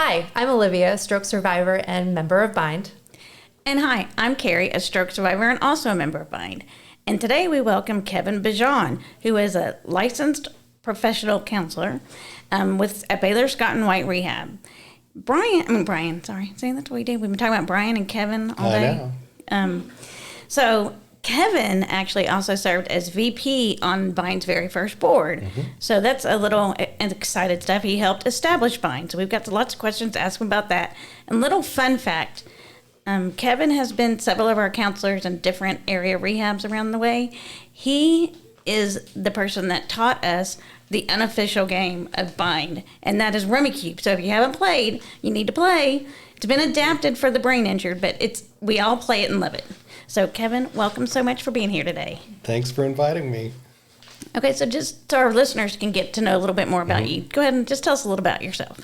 Hi, I'm Olivia, a stroke survivor and member of Bind. And hi, I'm Carrie, a stroke survivor and also a member of Bind. And today we welcome Kevin Bajan, who is a licensed professional counselor at Baylor Scott and White Rehab. Brian, saying that the way we did. We've been talking about Brian and Kevin all day. I know. So Kevin actually also served as VP on Bind's very first board. Mm-hmm. So that's a little excited stuff. He helped establish Bind. So we've got lots of questions to ask him about that. And little fun fact, Kevin has been several of our counselors in different area rehabs around the way. He is the person that taught us the unofficial game of Bind, and that is Rummy Cube. So if you haven't played, you need to play. It's been adapted for the brain injured, but we all play it and love it. So Kevin, welcome so much for being here today. Thanks for inviting me. Okay, so just so our listeners can get to know a little bit more about you, go ahead and just tell us a little about yourself.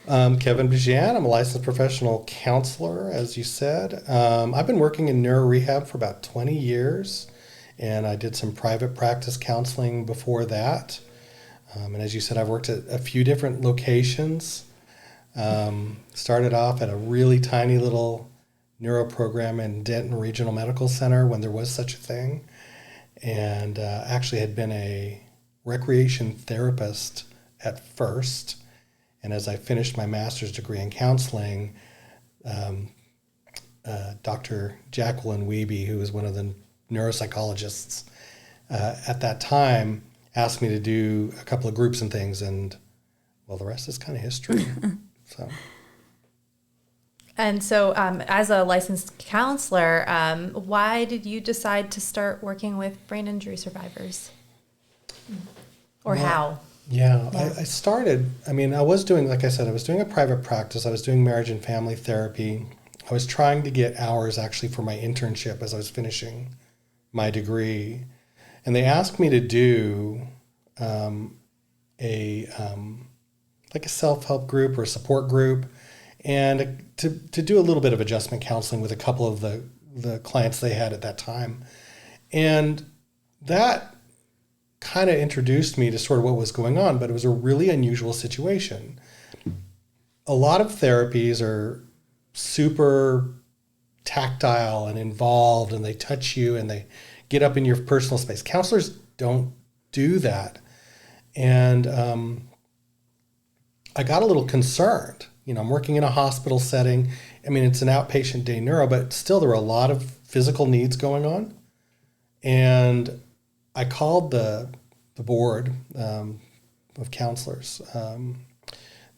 Kevin Bajan. I'm a licensed professional counselor, as you said. I've been working in neuro rehab for about 20 years, and I did some private practice counseling before that. And as you said, I've worked at a few different locations. Started off at a really tiny little neuro program in Denton Regional Medical Center when there was such a thing, and actually had been a recreation therapist at first. And as I finished my master's degree in counseling, Dr. Jacqueline Wiebe, who was one of the neuropsychologists at that time, asked me to do a couple of groups and things, and well, the rest is kind of history. So. And so as a licensed counselor, why did you decide to start working with brain injury survivors? Or how? Yeah, I started, I was doing, like I said, I was doing a private practice. I was doing marriage and family therapy. I was trying to get hours actually for my internship as I was finishing my degree. And they asked me to do a self-help group or a support group, and to do a little bit of adjustment counseling with a couple of the clients they had at that time. And that kind of introduced me to sort of what was going on, but it was a really unusual situation. A lot of therapies are super tactile and involved, and they touch you and they get up in your personal space. Counselors don't do that. And I got a little concerned. I'm working in a hospital setting. It's an outpatient day neuro, but still there were a lot of physical needs going on. And I called the board of counselors, the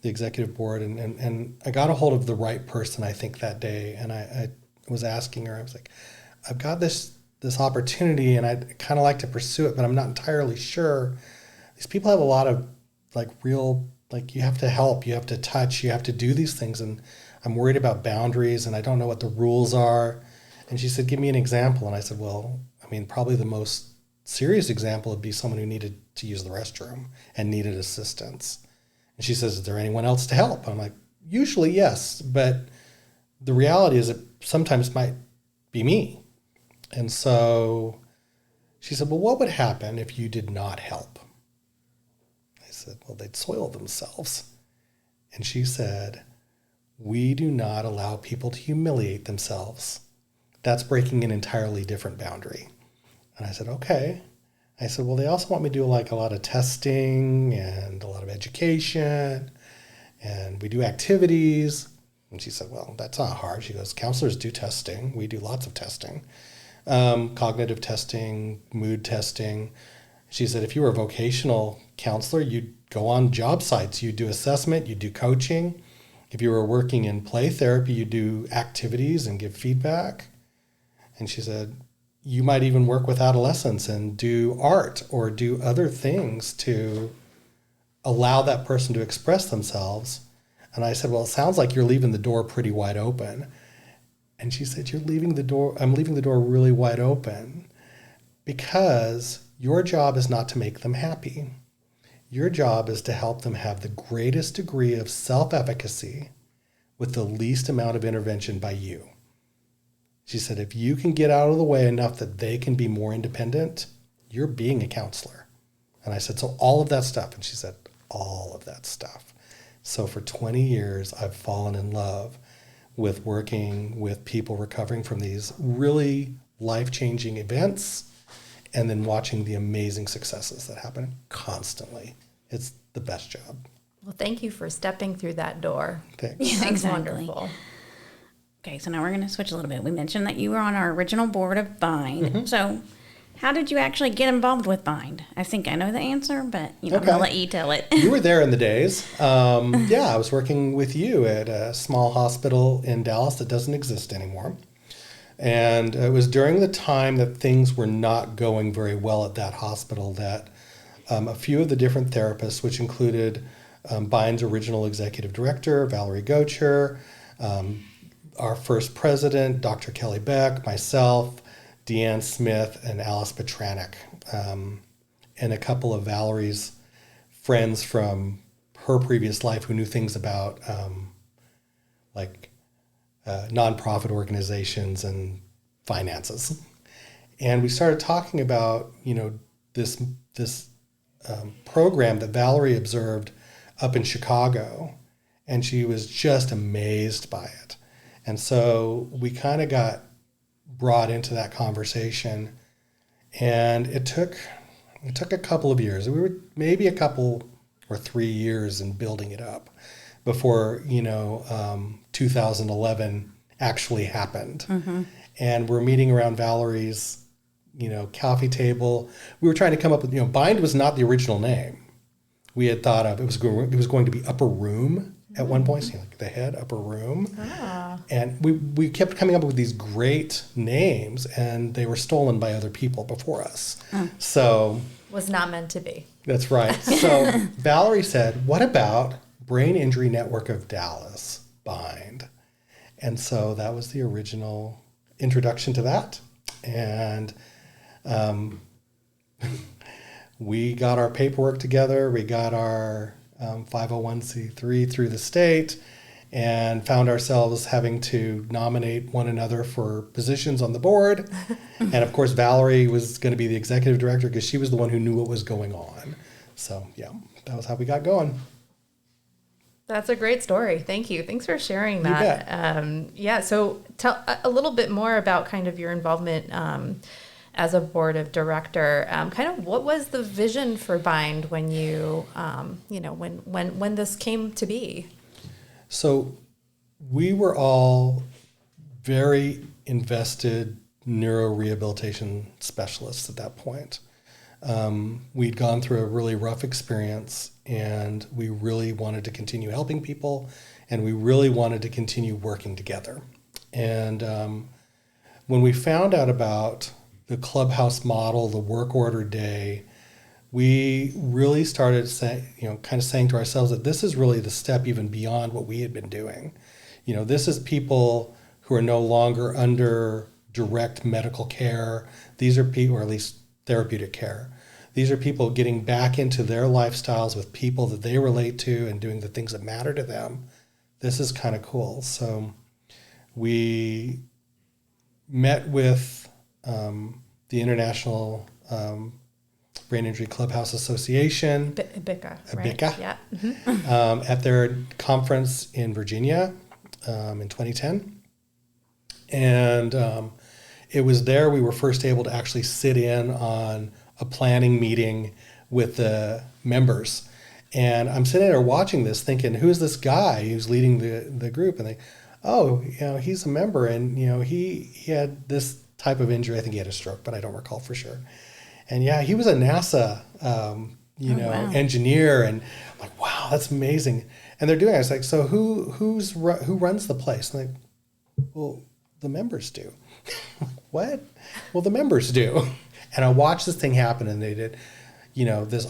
executive board, and I got a hold of the right person, I think, that day. And I was asking her, I was like, I've got this opportunity and I'd kind of like to pursue it, but I'm not entirely sure. These people have a lot of you have to help, you have to touch, you have to do these things. And I'm worried about boundaries and I don't know what the rules are. And she said, give me an example. And I said, well, probably the most serious example would be someone who needed to use the restroom and needed assistance. And she says, is there anyone else to help? And I'm like, usually yes, but the reality is it sometimes might be me. And so she said, well, what would happen if you did not help? I said, well, they'd soil themselves. And she said, we do not allow people to humiliate themselves. That's breaking an entirely different boundary. And I said, okay. I said, well, they also want me to do a lot of testing and a lot of education, and we do activities. And she said, well, that's not hard. She goes, counselors do testing. We do lots of testing, cognitive testing, mood testing. She said, if you were a vocational counselor, you'd go on job sites, you'd do assessment, you'd do coaching. If you were working in play therapy, you'd do activities and give feedback. And she said, you might even work with adolescents and do art or do other things to allow that person to express themselves. And I said, well, it sounds like you're leaving the door pretty wide open. And she said, I'm leaving the door really wide open because your job is not to make them happy. Your job is to help them have the greatest degree of self-efficacy with the least amount of intervention by you. She said, if you can get out of the way enough that they can be more independent, you're being a counselor. And I said, so all of that stuff? And she said, all of that stuff. So for 20 years, I've fallen in love with working with people recovering from these really life-changing events and then watching the amazing successes that happen constantly. It's the best job. Well, thank you for stepping through that door. Thanks. Yeah, That's exactly. wonderful. Okay, so now we're going to switch a little bit. We mentioned that you were on our original board of Bind. So how did you actually get involved with Bind? I think I know the answer, but I'm going to let you tell it. You were there in the days. Yeah, I was working with you at a small hospital in Dallas that doesn't exist anymore. And it was during the time that things were not going very well at that hospital that a few of the different therapists, which included Bind's original executive director, Valerie Gocher, our first president, Dr. Kelly Beck, myself, Deanne Smith, and Alice Petranek, and a couple of Valerie's friends from her previous life who knew things about nonprofit organizations and finances. And we started talking about, this program that Valerie observed up in Chicago, and she was just amazed by it. And so we kind of got brought into that conversation, and it took a couple of years. We were maybe a couple or 3 years in building it up before 2011 actually happened. And we're meeting around Valerie's coffee table. We were trying to come up with Bind was not the original name. We had thought of it was going to be Upper Room at one point, like the head, Upper Room. And we kept coming up with these great names, and they were stolen by other people before us. So Was not meant to be. that's right. So Valerie said, what about Brain Injury Network of Dallas, Bind? And so that was the original introduction to that. And we got our paperwork together. We got our 501c3 through the state, and found ourselves having to nominate one another for positions on the board. And of course, Valerie was going to be the executive director because she was the one who knew what was going on. So yeah, that was how we got going. That's a great story. Thank you. Thanks for sharing that. bet. So tell a little bit more about kind of your involvement as a board of director. Kind of what was the vision for Bind when you, when this came to be? So we were all very invested neurorehabilitation specialists at that point. We'd gone through a really rough experience, and we really wanted to continue helping people, and we really wanted to continue working together. And when we found out about the Clubhouse model, the work order day, we really started saying to ourselves that this is really the step even beyond what we had been doing. This is people who are no longer under direct medical care. These are people, or at least therapeutic care. These are people getting back into their lifestyles with people that they relate to and doing the things that matter to them. This is kind of cool. So we met with the International Brain Injury Clubhouse Association, IBICA, right? IBICA, Yeah. at their conference in Virginia in 2010. And it was there we were first able to actually sit in on a planning meeting with the members. And I'm sitting there watching this thinking, who's this guy who's leading the group? And he's a member, and he had this type of injury. I think he had a stroke, but I don't recall for sure. And yeah, he was a NASA wow. engineer, and I'm like, wow, that's amazing. And they're doing it. I was like, so who runs the place? And I'm like, well, the members do. What? Well, the members do. And I watched this thing happen, and they did,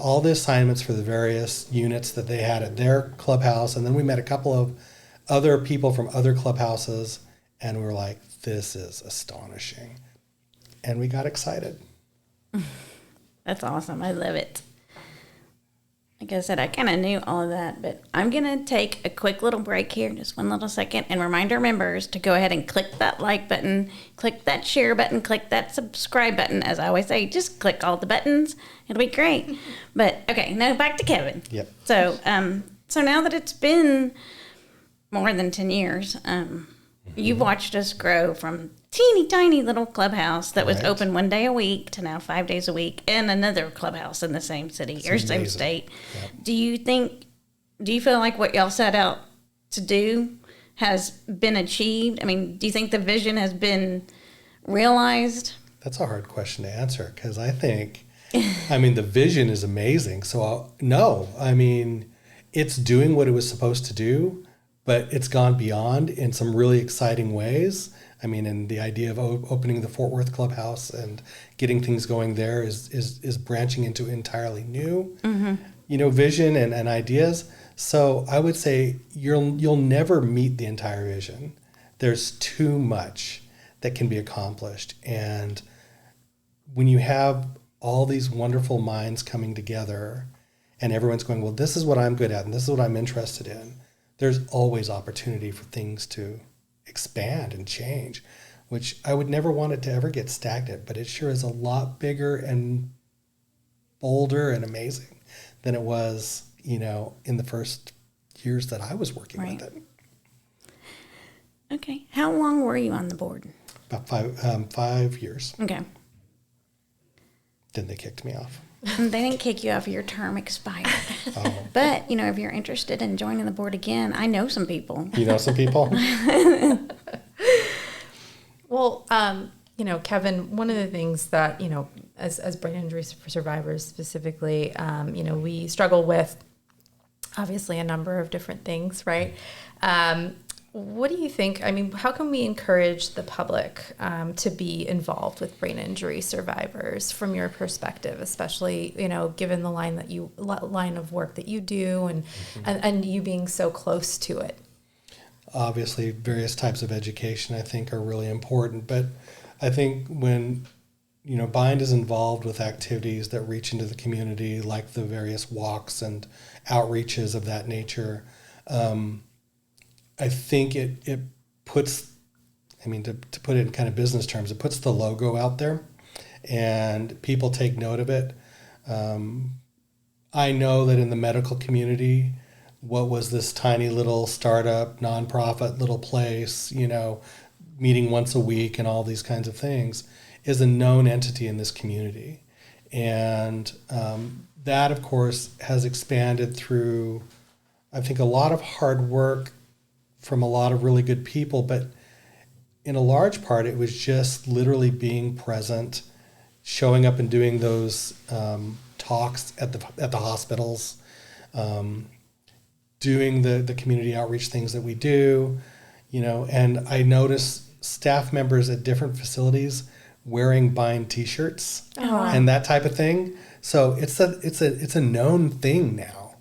all the assignments for the various units that they had at their clubhouse. And then we met a couple of other people from other clubhouses, and we were like, this is astonishing. And we got excited. That's awesome. I love it. Like I said, I kind of knew all of that, but I'm going to take a quick little break here, just one little second, and remind our members to go ahead and click that like button, click that share button, click that subscribe button. As I always say, just click all the buttons. It'll be great. But okay, now back to Kevin. Yep. So So now that it's been more than 10 years, you've watched us grow from teeny tiny little clubhouse that was Right. open 1 day a week to now 5 days a week, and another clubhouse in the same city or same amazing. state. Yep. Do you feel like what y'all set out to do has been achieved? I mean, do you think the vision has been realized? That's a hard question to answer because I think, I mean, the vision is amazing. So, no, I mean, it's doing what it was supposed to do, but it's gone beyond in some really exciting ways. I mean, and the idea of opening the Fort Worth Clubhouse and getting things going there is branching into entirely new, vision and ideas. So I would say you'll never meet the entire vision. There's too much that can be accomplished. And when you have all these wonderful minds coming together and everyone's going, well, this is what I'm good at and this is what I'm interested in, there's always opportunity for things to expand and change, which I would never want it to ever get stagnant, but it sure is a lot bigger and bolder and amazing than it was, in the first years that I was working Right. with it. Okay. How long were you on the board? About 5 years. Okay. Then they kicked me off. They didn't kick you off, your term expired. Oh, But, if you're interested in joining the board again, I know some people. you know some people? Well, Kevin, one of the things that, as brain injury survivors specifically, we struggle with obviously a number of different things, right? What do you think? I mean, how can we encourage the public to be involved with brain injury survivors from your perspective, especially, given the line of work that you do and you being so close to it? Obviously, various types of education, I think, are really important. But I think when, Bind is involved with activities that reach into the community, like the various walks and outreaches of that nature, I think it puts, to put it in kind of business terms, it puts the logo out there and people take note of it. I know that in the medical community, what was this tiny little startup, nonprofit little place, meeting once a week and all these kinds of things, is a known entity in this community. And that, of course, has expanded through, I think, a lot of hard work from a lot of really good people, but in a large part, it was just literally being present, showing up and doing those talks at the hospitals, doing the community outreach things that we do, and I notice staff members at different facilities wearing Bind T-shirts and that type of thing. So it's a known thing now,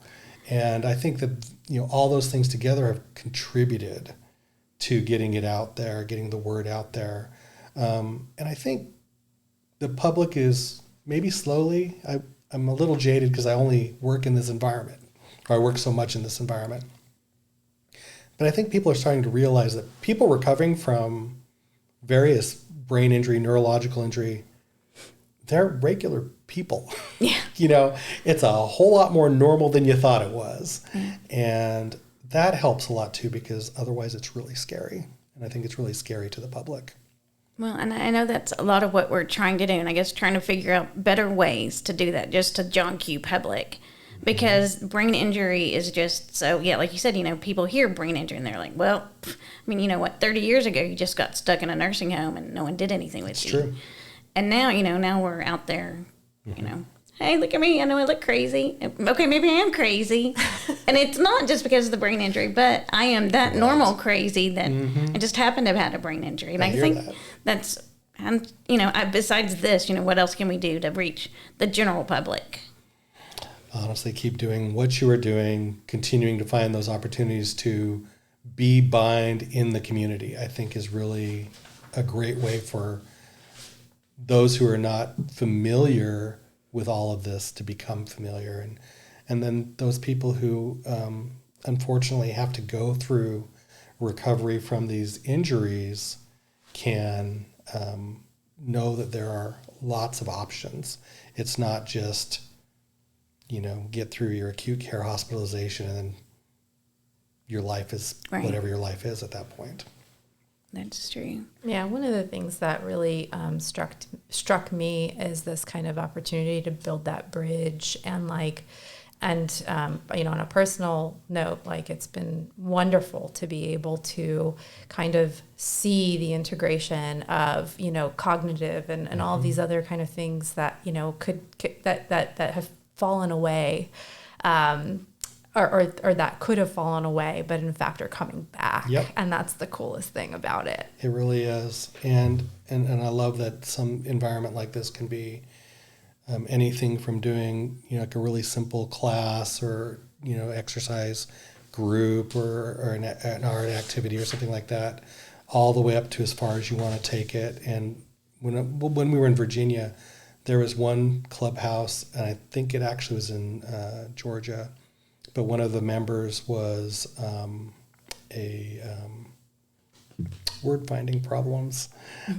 and I think that all those things together have contributed to getting it out there, getting the word out there, and I think the public is maybe slowly. I'm a little jaded because I only work in this environment. Or I work so much in this environment. But I think people are starting to realize that people recovering from various brain injury, neurological injury, they're regular people. Yeah. It's a whole lot more normal than you thought it was. And that helps a lot too, because otherwise it's really scary. And I think it's really scary to the public. Well, and I know that's a lot of what we're trying to do, and I guess trying to figure out better ways to do that, just to John Q. public. Because brain injury is just so, like you said, people hear brain injury and they're like, well, 30 years ago you just got stuck in a nursing home and no one did anything with you. True. And now, now we're out there, hey, look at me, I know I look crazy. Okay, maybe I am crazy. And it's not just because of the brain injury, but I am that normal crazy that I just happen to have had a brain injury. And I think that's, and besides this, what else can we do to reach the general public? Honestly, keep doing what you are doing, continuing to find those opportunities to be Bind in the community, I think is really a great way for those who are not familiar with all of this to become familiar. And then those people who unfortunately have to go through recovery from these injuries can know that there are lots of options. It's not just, get through your acute care hospitalization and then your life is whatever your life is at that point. That's true. Yeah, one of the things that really struck me is this kind of opportunity to build that bridge, and on a personal note, it's been wonderful to be able to kind of see the integration of cognitive and all of these other kind of things that could that have fallen away. Or that could have fallen away, but in fact are coming back. Yep. And that's the coolest thing about it. It really is. And I love that some environment like this can be anything from doing, like a really simple class or, exercise group or an art activity or something like that, all the way up to as far as you want to take it. And when we were in Virginia, there was one clubhouse, and I think it actually was in Georgia, but one of the members was word finding problems.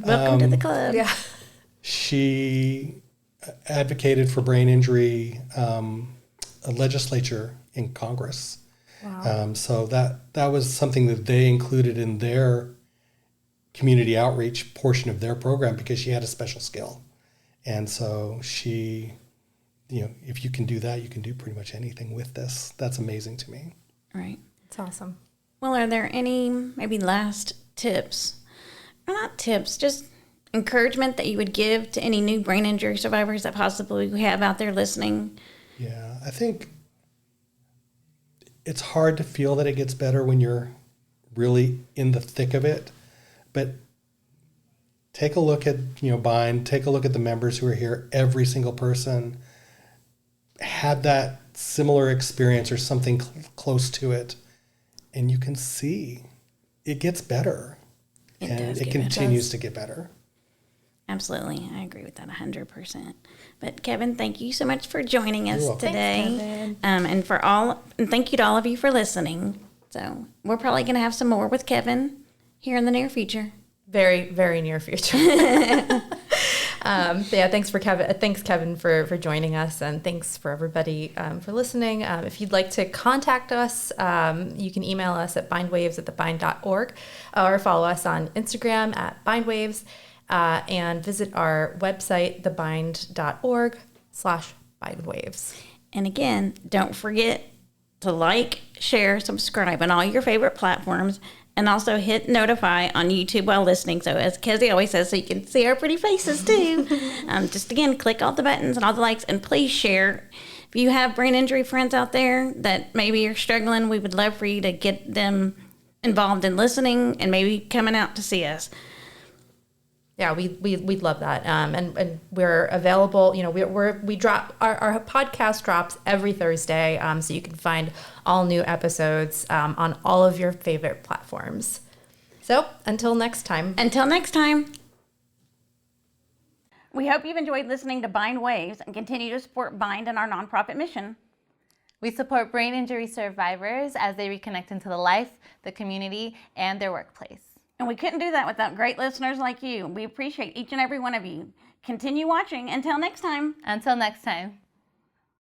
Welcome to the club. Yeah. She advocated for brain injury legislature in Congress. Wow. So that was something that they included in their community outreach portion of their program because she had a special skill. And so she, if you can do that, you can do pretty much anything with this. That's amazing to me. Right. It's awesome. Well, are there any maybe last tips? Or not tips, just encouragement that you would give to any new brain injury survivors that possibly we have out there listening? Yeah, I think it's hard to feel that it gets better when you're really in the thick of it. But take a look at, Bind, take a look at the members who are here. Every single person had that similar experience or something close to it. And you can see it gets better. It continues to get better. Absolutely. I agree with that 100%. But Kevin, thank you so much for joining us welcome. today. And thank you to all of you for listening. So we're probably going to have some more with Kevin here in the near future. Very, very near future. Thanks Kevin for joining us, and thanks for everybody for listening. If you'd like to contact us, you can email us at bindwaves@thebind.org, or follow us on Instagram at bindwaves, and visit our website, thebind.org/bindwaves. And again, don't forget to like, share, subscribe on all your favorite platforms, and also hit notify on YouTube while listening. So as Kezzy always says, so you can see our pretty faces too. Just again, click all the buttons and all the likes, and please share. If you have brain injury friends out there that maybe are struggling, we would love for you to get them involved in listening and maybe coming out to see us. Yeah, we'd love that. And we're available. We drop our podcast drops every Thursday. So you can find all new episodes on all of your favorite platforms. So until next time. We hope you've enjoyed listening to Bind Waves and continue to support Bind and our nonprofit mission. We support brain injury survivors as they reconnect into the life, the community, and their workplace. And we couldn't do that without great listeners like you. We appreciate each and every one of you. Continue watching. Until next time. Until next time.